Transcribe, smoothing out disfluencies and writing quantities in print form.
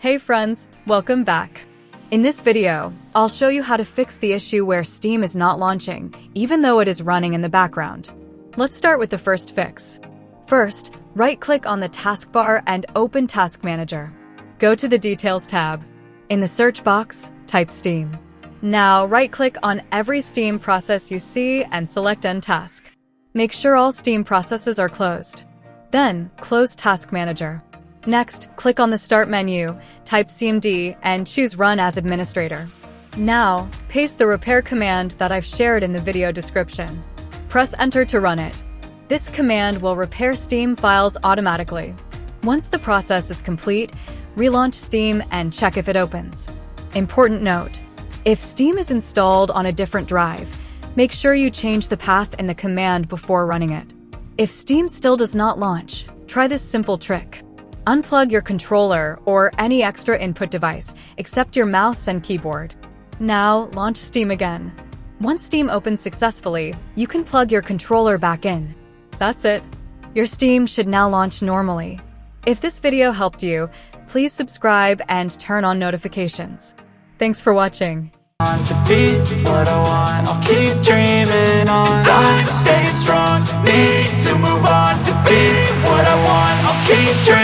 Hey friends, welcome back. In this video, I'll show you how to fix the issue where Steam is not launching, even though it is running in the background. Let's start with the first fix. First, right-click on the taskbar and open Task Manager. Go to the Details tab. In the search box, type Steam. Now, right-click on every Steam process you see and select End Task. Make sure all Steam processes are closed. Then, close Task Manager. Next, click on the Start menu, type CMD, and choose Run as Administrator. Now, paste the repair command that I've shared in the video description. Press Enter to run it. This command will repair Steam files automatically. Once the process is complete, relaunch Steam and check if it opens. Important note: if Steam is installed on a different drive, make sure you change the path in the command before running it. If Steam still does not launch, try this simple trick. Unplug your controller or any extra input device, except your mouse and keyboard. Now, launch Steam again. Once Steam opens successfully, you can plug your controller back in. That's it. Your Steam should now launch normally. If this video helped you, please subscribe and turn on notifications. Thanks for watching. To be what I want, I'll keep dreaming on, and I'm staying strong, need to move on. To be what I want, I'll keep dreaming.